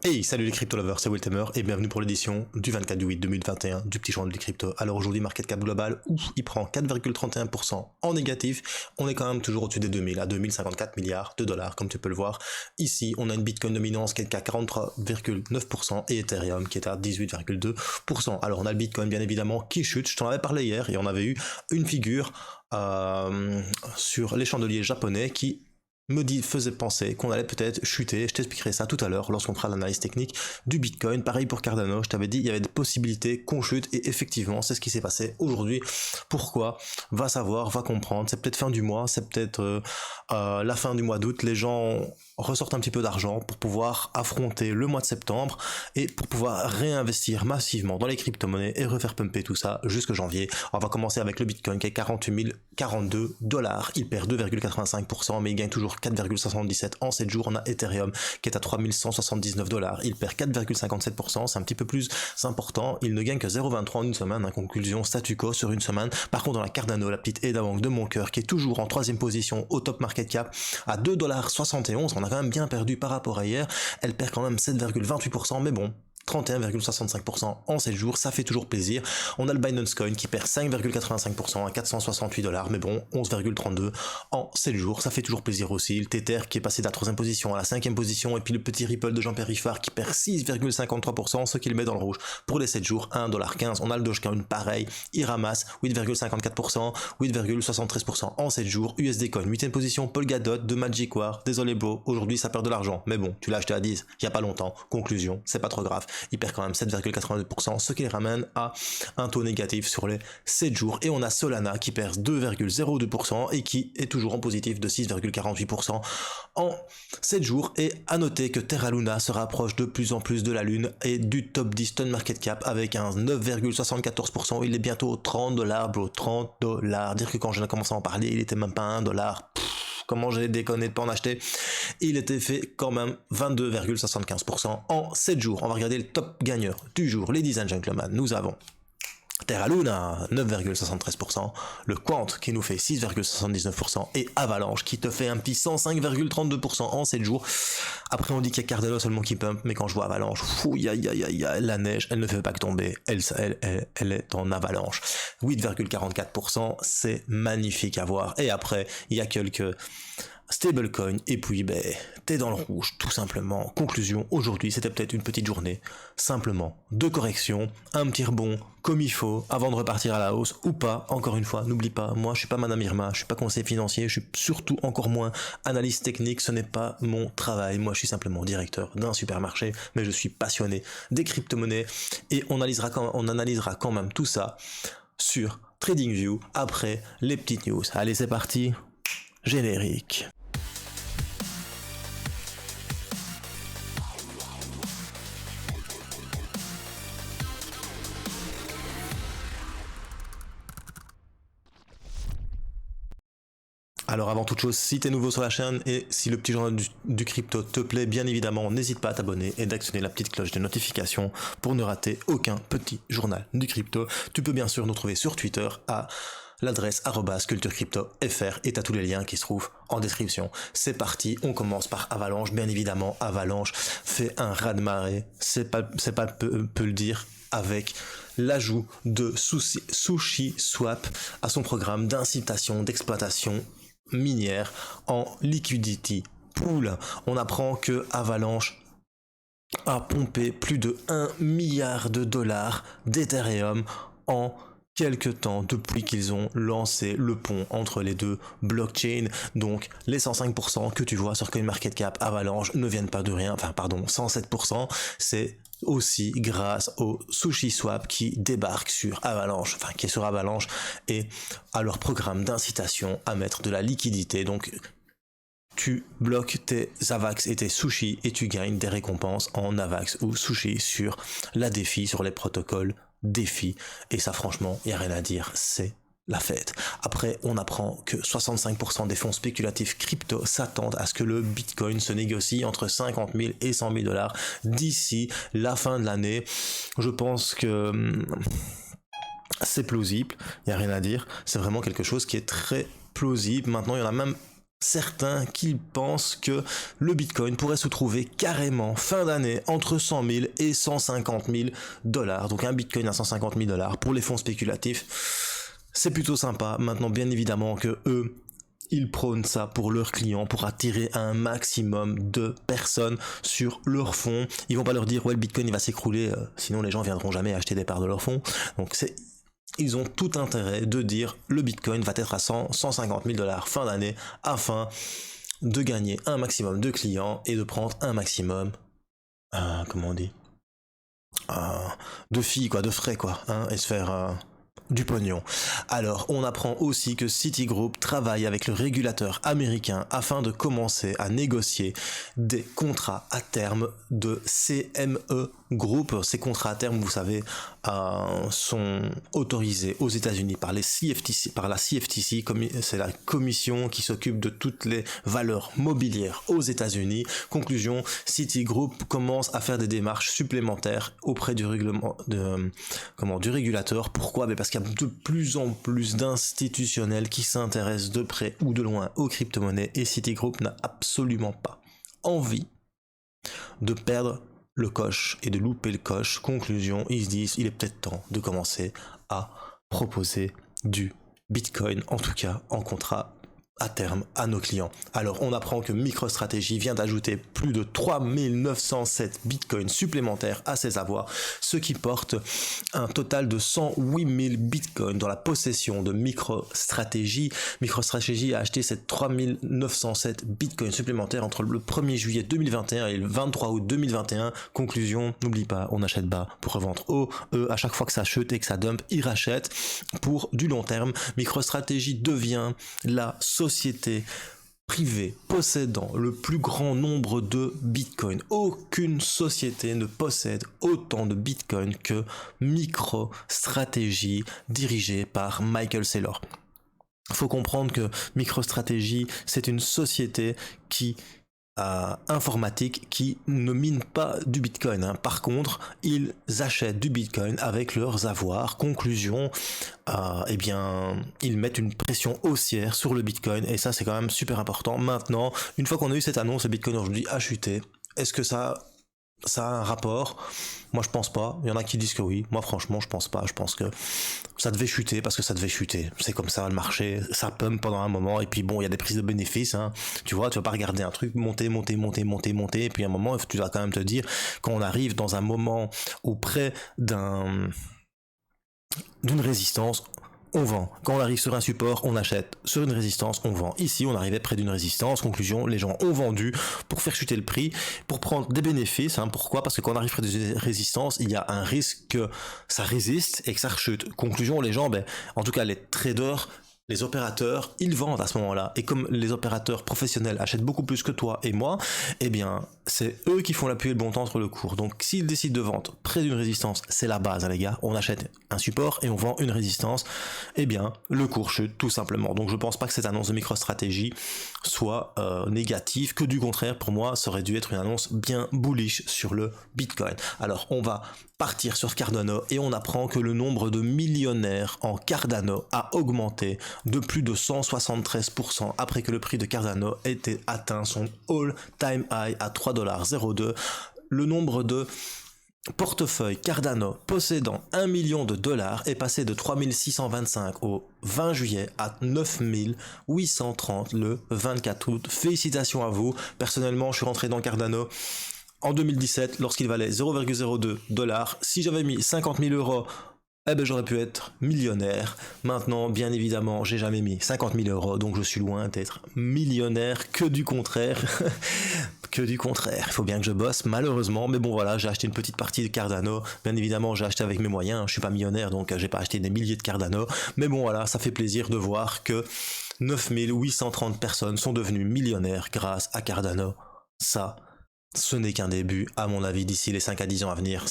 Hey, salut les crypto lovers, c'est Wiltemer et bienvenue pour l'édition du 24 du 8 2021 du petit journal du crypto. Alors aujourd'hui, market cap global, ouf, il prend 4,31% en négatif. On est quand même toujours au-dessus des 2000 à 2054 milliards de dollars, comme tu peux le voir. Ici, on a une Bitcoin dominance qui est à 43,9% et Ethereum qui est à 18,2%. Alors on a le Bitcoin bien évidemment qui chute. Je t'en avais parlé hier et on avait eu une figure sur les chandeliers japonais qui faisait penser qu'on allait peut-être chuter. Je t'expliquerai ça tout à l'heure lorsqu'on fera l'analyse technique du Bitcoin. Pareil pour Cardano, je t'avais dit il y avait des possibilités qu'on chute et effectivement c'est ce qui s'est passé aujourd'hui. Pourquoi? Va savoir, va comprendre. C'est peut-être fin du mois, c'est peut-être la fin du mois d'août. Les gens ressortent un petit peu d'argent pour pouvoir affronter le mois de septembre et pour pouvoir réinvestir massivement dans les crypto-monnaies et refaire pumper tout ça jusqu'à janvier. On va commencer avec le Bitcoin qui est 48 042 dollars. Il perd 2,85% mais il gagne toujours 4,77 en 7 jours. On a Ethereum qui est à 3179 dollars. Il perd 4,57%. C'est un petit peu plus important. Il ne gagne que 0,23 en une semaine. En conclusion, statu quo sur une semaine. Par contre, dans la Cardano, la petite Eda Wong de mon cœur qui est toujours en troisième position au top market cap à 2,71 $. On a quand même bien perdu par rapport à hier. Elle perd quand même 7,28%. Mais bon, 31,65% en 7 jours, ça fait toujours plaisir. On a le Binance Coin qui perd 5,85% à 468 dollars, mais bon, 11,32 en 7 jours, ça fait toujours plaisir aussi. Le Tether qui est passé de la 3e position à la 5e position, et puis le petit Ripple de Jean-Pierre Riffard qui perd 6,53%, ce qui le met dans le rouge pour les 7 jours à 1,15 $. On a le Dogecoin pareil, il ramasse 8,54%, 8,73% en 7 jours. USD Coin, 8e position, Polkadot de Magic War, désolé bro, aujourd'hui ça perd de l'argent, mais bon, tu l'as acheté à 10, il y a pas longtemps, conclusion, c'est pas trop grave. Il perd quand même 7,82%, ce qui les ramène à un taux négatif sur les 7 jours. Et on a Solana qui perd 2,02% et qui est toujours en positif de 6,48% en 7 jours. Et à noter que Terra Luna se rapproche de plus en plus de la Lune et du top 10 ton market cap avec un 9,74%. Il est bientôt 30 dollars, bro, 30 dollars. Dire que quand je commencé à en parler, il était même pas 1 dollar. Comment j'ai déconné de pas en acheter. Il était fait quand même 22,75% en 7 jours. On va regarder le top gagneur du jour, ladies and gentlemen. Nous avons Terra Luna, 9,73%, le Quant qui nous fait 6,79% et Avalanche qui te fait un petit 105,32% en 7 jours. Après on dit qu'il y a Cardano seulement qui pump, mais quand je vois Avalanche, la neige, elle ne fait pas que tomber, elle est en avalanche. 8,44%, c'est magnifique à voir. Et après, il y a quelques stablecoin et puis t'es dans le rouge tout simplement. Conclusion, aujourd'hui c'était peut-être une petite journée simplement de correction, un petit rebond comme il faut avant de repartir à la hausse ou pas. Encore une fois, n'oublie pas, moi je suis pas Madame Irma, je suis pas conseiller financier, je suis surtout encore moins analyste technique, ce n'est pas mon travail. Moi je suis simplement directeur d'un supermarché, mais je suis passionné des crypto-monnaies et on analysera quand même tout ça sur TradingView après les petites news. Allez, c'est parti, générique. Alors avant toute chose, si t'es nouveau sur la chaîne et si le petit journal du crypto te plaît, bien évidemment, n'hésite pas à t'abonner et d'actionner la petite cloche de notification pour ne rater aucun petit journal du crypto. Tu peux bien sûr nous trouver sur Twitter à l'adresse @culturecryptofr et t'as tous les liens qui se trouvent en description. C'est parti, on commence par Avalanche. Bien évidemment, Avalanche fait un raz-de-marée, c'est pas peu le dire, avec l'ajout de SushiSwap à son programme d'incitation d'exploitation minière en liquidity pool. On apprend que Avalanche a pompé plus de 1 milliard de dollars d'Ethereum en quelque temps depuis qu'ils ont lancé le pont entre les deux blockchains. Donc les 105% que tu vois sur CoinMarketCap Avalanche ne viennent pas de rien, 107%, c'est aussi grâce au SushiSwap qui débarque sur Avalanche, qui est sur Avalanche, et à leur programme d'incitation à mettre de la liquidité. Donc tu bloques tes AVAX et tes sushis et tu gagnes des récompenses en AVAX ou sushi sur la défi, sur les protocoles défi. Et ça, franchement, il n'y a rien à dire, c'est la fête. Après, on apprend que 65% des fonds spéculatifs crypto s'attendent à ce que le Bitcoin se négocie entre 50 000 et 100 000 dollars d'ici la fin de l'année. Je pense que c'est plausible, il n'y a rien à dire. C'est vraiment quelque chose qui est très plausible. Maintenant, il y en a même certains qui pensent que le Bitcoin pourrait se trouver carrément fin d'année entre 100 000 et 150 000 dollars. Donc un Bitcoin à 150 000 dollars pour les fonds spéculatifs, c'est plutôt sympa. Maintenant, bien évidemment que eux, ils prônent ça pour leurs clients, pour attirer un maximum de personnes sur leur fonds. Ils vont pas leur dire ouais, le Bitcoin il va s'écrouler, sinon les gens viendront jamais acheter des parts de leur fonds. Donc ils ont tout intérêt de dire le Bitcoin va être à 150 000 dollars fin d'année afin de gagner un maximum de clients et de prendre un maximum, comment on dit, de filles quoi, de frais quoi, hein, et se faire du pognon. Alors, on apprend aussi que Citigroup travaille avec le régulateur américain afin de commencer à négocier des contrats à terme de CME Group. Ces contrats à terme, vous savez, sont autorisés aux États-Unis par la CFTC, c'est la commission qui s'occupe de toutes les valeurs mobilières aux États-Unis. Conclusion, Citigroup commence à faire des démarches supplémentaires auprès du régulateur. Pourquoi? Parce qu'il y a de plus en plus d'institutionnels qui s'intéressent de près ou de loin aux crypto-monnaies et Citigroup n'a absolument pas envie de perdre le coche et de louper le coche. Conclusion, ils se disent il est peut-être temps de commencer à proposer du Bitcoin, en tout cas en contrat à terme à nos clients. Alors on apprend que MicroStrategy vient d'ajouter plus de 3907 bitcoins supplémentaires à ses avoirs, ce qui porte un total de 108 000 bitcoins dans la possession de MicroStrategy. MicroStrategy a acheté ces 3907 bitcoins supplémentaires entre le 1er juillet 2021 et le 23 août 2021. Conclusion, n'oublie pas, on achète bas pour revendre haut. À chaque fois que ça chute et que ça dump, ils rachètent pour du long terme. MicroStrategy devient la société privée possédant le plus grand nombre de bitcoins. Aucune société ne possède autant de bitcoins que MicroStrategy, dirigée par Michael Saylor. Il faut comprendre que MicroStrategy, c'est une société informatique qui ne mine pas du Bitcoin, hein. Par contre, ils achètent du Bitcoin avec leurs avoirs. Conclusion, ils mettent une pression haussière sur le Bitcoin et ça c'est quand même super important. Maintenant, une fois qu'on a eu cette annonce, le Bitcoin aujourd'hui a chuté. Est-ce que ça a un rapport? Moi je pense pas, il y en a qui disent que oui, moi franchement je pense pas, je pense que ça devait chuter parce que ça devait chuter, c'est comme ça le marché, ça pump pendant un moment et puis bon il y a des prises de bénéfices, hein. Tu vois, tu vas pas regarder un truc monter et puis à un moment tu dois quand même te dire quand on arrive dans un moment auprès d'une résistance, on vend. Quand on arrive sur un support, on achète. Sur une résistance, on vend. Ici, on arrivait près d'une résistance. Conclusion, les gens ont vendu pour faire chuter le prix, pour prendre des bénéfices. Hein. Pourquoi? Parce que quand on arrive près d'une résistance, il y a un risque que ça résiste et que ça rechute. Conclusion, les gens, en tout cas les traders, les opérateurs, ils vendent à ce moment-là. Et comme les opérateurs professionnels achètent beaucoup plus que toi et moi, eh bien, c'est eux qui font l'appui et le bon temps entre le cours. Donc, s'ils décident de vendre près d'une résistance, c'est la base, hein, les gars. On achète un support et on vend une résistance. Eh bien, le cours chute, tout simplement. Donc, je pense pas que cette annonce de MicroStrategy soit négative. Que du contraire, pour moi, ça aurait dû être une annonce bien bullish sur le Bitcoin. Alors, on va partir sur Cardano et on apprend que le nombre de millionnaires en Cardano a augmenté de plus de 173% après que le prix de Cardano ait atteint son all-time high à 3,02$. Le nombre de portefeuilles Cardano possédant 1 million de dollars est passé de 3625 au 20 juillet à 9830 le 24 août. Félicitations à vous. Personnellement, je suis rentré dans Cardano en 2017, lorsqu'il valait 0,02$, si j'avais mis 50 000 euros, j'aurais pu être millionnaire. Maintenant, bien évidemment, j'ai jamais mis 50 000 euros, donc je suis loin d'être millionnaire, que du contraire. Que du contraire. Il faut bien que je bosse, malheureusement. Mais bon, voilà, j'ai acheté une petite partie de Cardano. Bien évidemment, j'ai acheté avec mes moyens. Je suis pas millionnaire, donc j'ai pas acheté des milliers de Cardano. Mais bon, voilà, ça fait plaisir de voir que 9830 personnes sont devenues millionnaires grâce à Cardano. Ça, ce n'est qu'un début, à mon avis, d'ici les 5 à 10 ans à venir,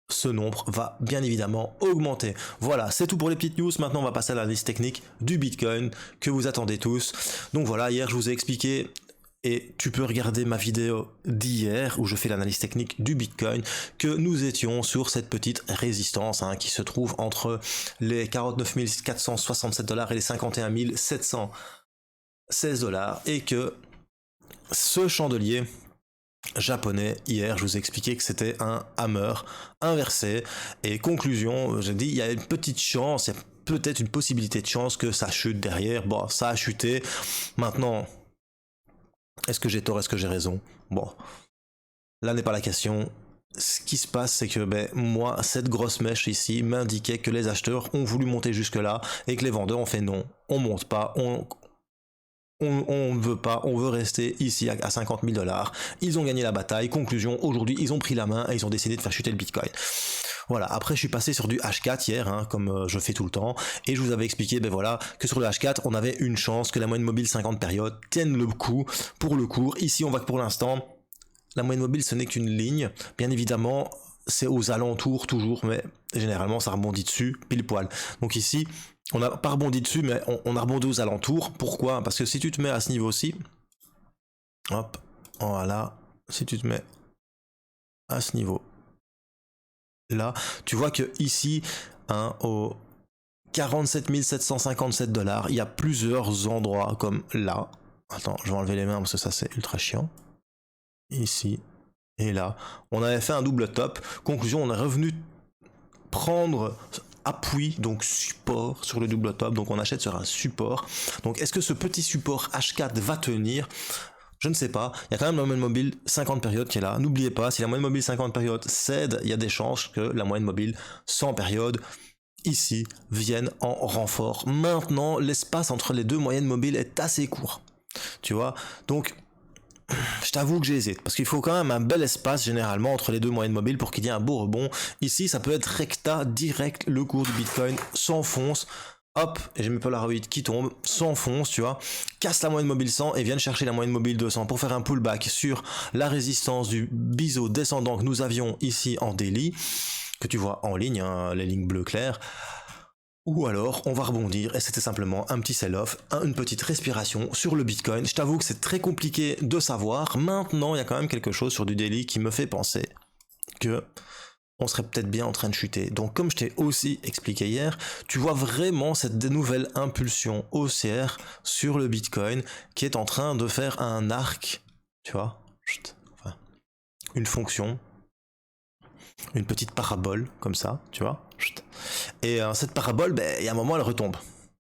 ce nombre va bien évidemment augmenter. Voilà, c'est tout pour les petites news. Maintenant, on va passer à l'analyse technique du Bitcoin que vous attendez tous. Donc voilà, hier, je vous ai expliqué, et tu peux regarder ma vidéo d'hier où je fais l'analyse technique du Bitcoin, que nous étions sur cette petite résistance qui se trouve entre les 49 467 $ et les 51 700 $16 et que ce chandelier japonais, hier je vous ai expliqué que c'était un hammer inversé, et conclusion, j'ai dit il y a une petite chance, il y a peut-être une possibilité de chance que ça chute derrière. Bon, ça a chuté. Maintenant, est-ce que j'ai tort, est-ce que j'ai raison? Bon, là n'est pas la question. Ce qui se passe, c'est que moi, cette grosse mèche ici m'indiquait que les acheteurs ont voulu monter jusque là et que les vendeurs ont fait non, on monte pas, on ne veut pas, on veut rester ici à $50 000. Ils ont gagné la bataille. Conclusion, aujourd'hui, ils ont pris la main et ils ont décidé de faire chuter le Bitcoin. Voilà, après je suis passé sur du H4 hier, comme je fais tout le temps, et je vous avais expliqué voilà, que sur le H4, on avait une chance que la moyenne mobile 50 périodes tienne le coup pour le cours. Ici, on voit que pour l'instant, la moyenne mobile, ce n'est qu'une ligne. Bien évidemment, c'est aux alentours toujours, mais généralement, ça rebondit dessus, pile poil. Donc ici, on n'a pas rebondi dessus, mais on a rebondi aux alentours. Pourquoi? Parce que si tu te mets à ce niveau-ci, hop, voilà, si tu te mets à ce niveau, là, tu vois que ici, au 47 757 $, il y a plusieurs endroits comme là. Attends, je vais enlever les mains parce que ça c'est ultra chiant. Ici et là, on avait fait un double top. Conclusion, on est revenu prendre appui, donc support sur le double top. Donc on achète sur un support. Donc est-ce que ce petit support H4 va tenir? Je ne sais pas, il y a quand même la moyenne mobile 50 périodes qui est là. N'oubliez pas, si la moyenne mobile 50 périodes cède, il y a des chances que la moyenne mobile 100 périodes ici vienne en renfort. Maintenant, l'espace entre les deux moyennes mobiles est assez court. Tu vois, donc je t'avoue que j'hésite, parce qu'il faut quand même un bel espace généralement entre les deux moyennes mobiles pour qu'il y ait un beau rebond. Ici, ça peut être recta, direct, le cours du Bitcoin s'enfonce. Hop, et j'ai mes Polaroid qui tombent, s'enfonce, tu vois, casse la moyenne mobile 100 et viennent chercher la moyenne mobile 200 pour faire un pullback sur la résistance du biseau descendant que nous avions ici en daily, que tu vois en ligne, les lignes bleues claires. Ou alors on va rebondir et c'était simplement un petit sell-off, une petite respiration sur le Bitcoin. Je t'avoue que c'est très compliqué de savoir. Maintenant, il y a quand même quelque chose sur du daily qui me fait penser que on serait peut-être bien en train de chuter. Donc comme je t'ai aussi expliqué hier, tu vois vraiment cette nouvelle impulsion haussière sur le Bitcoin qui est en train de faire un arc, tu vois, enfin, une fonction, une petite parabole comme ça, tu vois. Et cette parabole, il y a un moment elle retombe,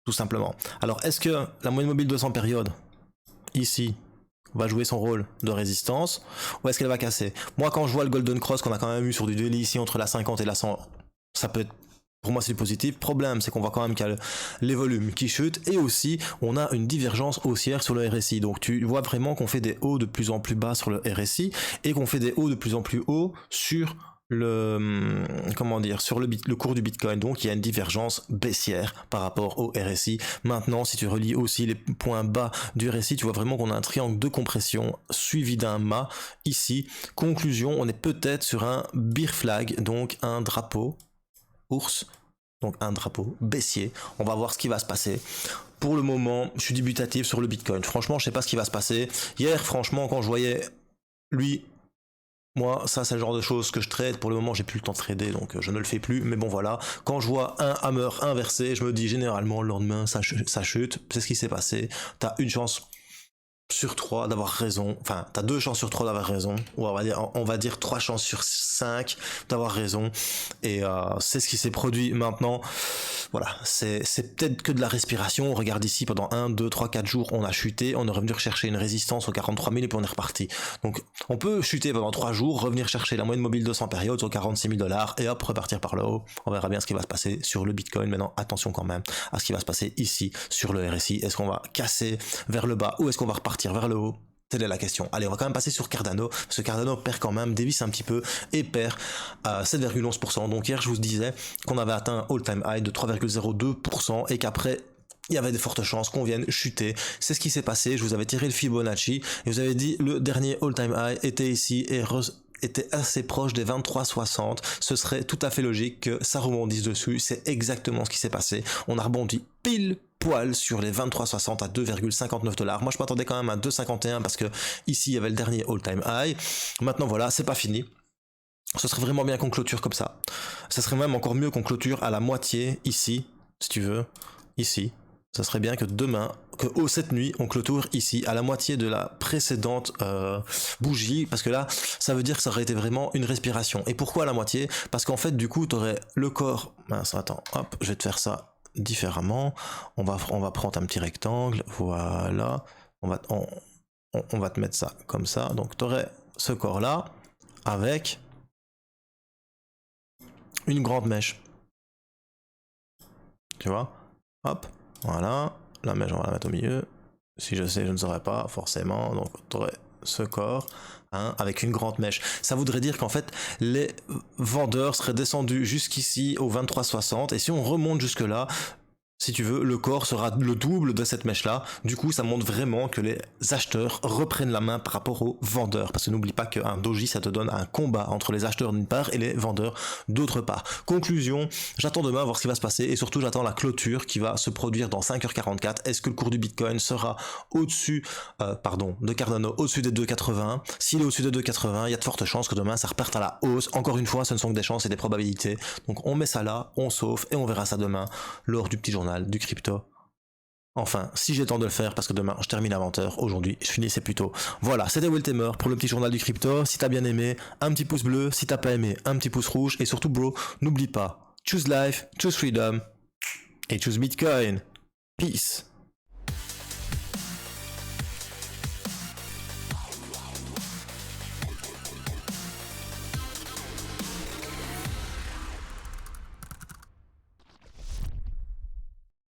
tout simplement. Alors est-ce que la moyenne mobile 200 périodes, ici, va jouer son rôle de résistance, ou est-ce qu'elle va casser? Moi, quand je vois le Golden Cross qu'on a quand même eu sur du daily ici entre la 50 et la 100, ça peut être, pour moi c'est du positif. Problème, c'est qu'on voit quand même qu'il y a les volumes qui chutent, et aussi on a une divergence haussière sur le RSI. Donc tu vois vraiment qu'on fait des hauts de plus en plus bas sur le RSI et qu'on fait des hauts de plus en plus hauts sur le sur le cours du Bitcoin. Donc il y a une divergence baissière par rapport au RSI. Maintenant, si tu relis aussi les points bas du RSI, tu vois vraiment qu'on a un triangle de compression suivi d'un mât ici. Conclusion, on est peut-être sur un bear flag, donc un drapeau ours, donc un drapeau baissier. On va voir ce qui va se passer. Pour le moment, je suis dubitatif sur le Bitcoin. Franchement, je sais pas ce qui va se passer. Hier, franchement, quand je voyais lui, moi, ça c'est le genre de choses que je trade. Pour le moment, j'ai plus le temps de trader, donc je ne le fais plus. Mais bon, voilà. Quand je vois un hammer inversé, je me dis généralement le lendemain, ça chute. C'est ce qui s'est passé. T'as une chance sur 3 d'avoir raison. Enfin, t'as 2 chances sur 3 d'avoir raison. Ou on va dire 3 chances sur 5 d'avoir raison. Et c'est ce qui s'est produit maintenant. Voilà, c'est peut-être que de la respiration. On regarde ici, pendant 1, 2, 3, 4 jours, on a chuté, on est revenu chercher une résistance aux 43 000 et puis on est reparti. Donc on peut chuter pendant 3 jours, revenir chercher la moyenne mobile 200 périodes aux 46 000 $ et hop, repartir par le haut. On verra bien ce qui va se passer sur le Bitcoin. Maintenant, attention quand même à ce qui va se passer ici sur le RSI. Est-ce qu'on va casser vers le bas ou est-ce qu'on va repartir vers le haut? Telle est la question. Allez, on va quand même passer sur Cardano, parce que Cardano perd quand même, dévisse un petit peu et perd 7,11%. Donc hier, je vous disais qu'on avait atteint un all-time high de 3,02% et qu'après, il y avait de fortes chances qu'on vienne chuter. C'est ce qui s'est passé. Je vous avais tiré le Fibonacci et vous avez dit le dernier all-time high était ici et était assez proche des 23,60. Ce serait tout à fait logique que ça rebondisse dessus. C'est exactement ce qui s'est passé. On a rebondi pile poil sur les 23,60 à 2,59 $. Moi, je m'attendais quand même à 2,51 parce que ici, il y avait le dernier all-time high. Maintenant, voilà, c'est pas fini. Ce serait vraiment bien qu'on clôture comme ça. Ça serait même encore mieux qu'on clôture à la moitié ici, si tu veux, ici. Ça serait bien que demain, que cette nuit, on clôture ici à la moitié de la précédente bougie, parce que là, ça veut dire que ça aurait été vraiment une respiration. Et pourquoi à la moitié? Parce qu'en fait, du coup, tu aurais le corps... Mince, attends, hop, je vais te faire ça différemment. On va prendre un petit rectangle, voilà. On va te mettre ça comme ça. Donc, tu aurais ce corps-là avec une grande mèche. Tu vois? Hop, voilà. La mèche, on va la mettre au milieu. Si je sais, je ne saurais pas, forcément. Donc, tu aurais ce corps, hein, avec une grande mèche. Ça voudrait dire qu'en fait, les vendeurs seraient descendus jusqu'ici au 23,60. Et si on remonte jusque-là, si tu veux, le corps sera le double de cette mèche-là. Du coup, ça montre vraiment que les acheteurs reprennent la main par rapport aux vendeurs. Parce que n'oublie pas qu'un doji, ça te donne un combat entre les acheteurs d'une part et les vendeurs d'autre part. Conclusion, j'attends demain voir ce qui va se passer et surtout j'attends la clôture qui va se produire dans 5h44. Est-ce que le cours du Bitcoin sera au-dessus, de Cardano, au-dessus des 2,80? S'il est au-dessus des 2,80, il y a de fortes chances que demain ça reparte à la hausse. Encore une fois, ce ne sont que des chances et des probabilités. Donc on met ça là, on sauve et on verra ça demain lors du petit journal du crypto. Enfin, si j'ai le temps de le faire, parce que demain je termine à 20h, aujourd'hui je finissais plus tôt. Voilà, c'était Weltemer pour le petit journal du crypto. Si t'as bien aimé, un petit pouce bleu. Si t'as pas aimé, un petit pouce rouge. Et surtout, bro, n'oublie pas, choose life, choose freedom et choose Bitcoin. Peace.